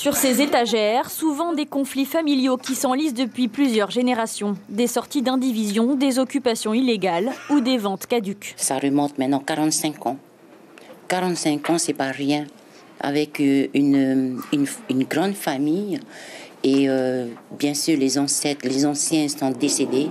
Sur ces étagères, souvent des conflits familiaux qui s'enlisent depuis plusieurs générations. Des sorties d'indivision, des occupations illégales ou des ventes caduques. Ça remonte maintenant 45 ans. 45 ans, c'est pas rien. Avec une grande famille. Et bien sûr, les ancêtres, les anciens sont décédés.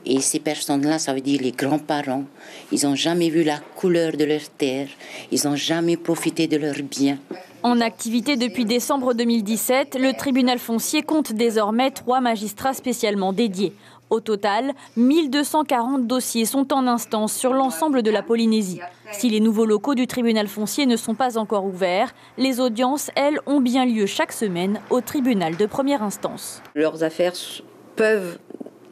Et ces personnes-là, ça veut dire les grands-parents. Ils n'ont jamais vu la couleur de leur terre. Ils n'ont jamais profité de leurs biens. En activité depuis décembre 2017, le tribunal foncier compte désormais 3 magistrats spécialement dédiés. Au total, 1240 dossiers sont en instance sur l'ensemble de la Polynésie. Si les nouveaux locaux du tribunal foncier ne sont pas encore ouverts, les audiences, elles, ont bien lieu chaque semaine au tribunal de première instance. Leurs affaires peuvent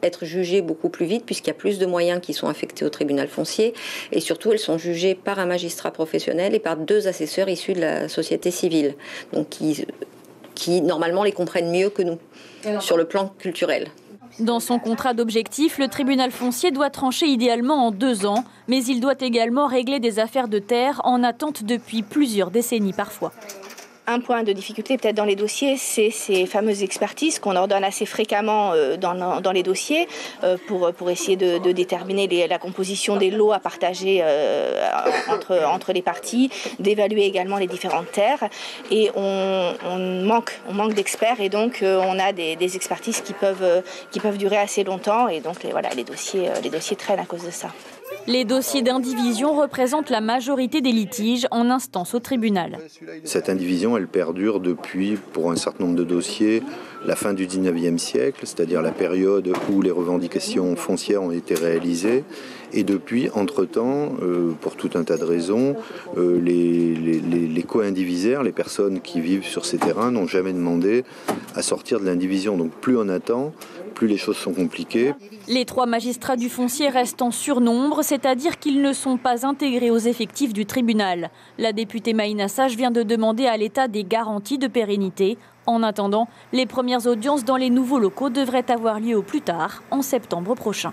être jugées beaucoup plus vite puisqu'il y a plus de moyens qui sont affectés au tribunal foncier et surtout elles sont jugées par un magistrat professionnel et par 2 assesseurs issus de la société civile, donc qui normalement les comprennent mieux que nous sur le plan culturel. Dans son contrat d'objectif, le tribunal foncier doit trancher idéalement en 2 ans, mais il doit également régler des affaires de terre en attente depuis plusieurs décennies parfois. Un point de difficulté peut-être dans les dossiers, c'est ces fameuses expertises qu'on ordonne assez fréquemment dans les dossiers pour essayer de déterminer la composition des lots à partager entre les parties, d'évaluer également les différentes terres. Et on manque d'experts et donc on a des expertises qui peuvent durer assez longtemps et donc voilà, les dossiers traînent à cause de ça. Les dossiers d'indivision représentent la majorité des litiges en instance au tribunal. Cette indivision, elle perdure depuis, pour un certain nombre de dossiers, la fin du 19e siècle, c'est-à-dire la période où les revendications foncières ont été réalisées. Et depuis, entre-temps, pour tout un tas de raisons, les co-indivisaires, les personnes qui vivent sur ces terrains, n'ont jamais demandé à sortir de l'indivision. Donc plus on attend, plus les choses sont compliquées. Les 3 magistrats du foncier restent en surnombre, c'est-à-dire qu'ils ne sont pas intégrés aux effectifs du tribunal. La députée Maïna Sage vient de demander à l'État des garanties de pérennité. En attendant, les premières audiences dans les nouveaux locaux devraient avoir lieu au plus tard, en septembre prochain.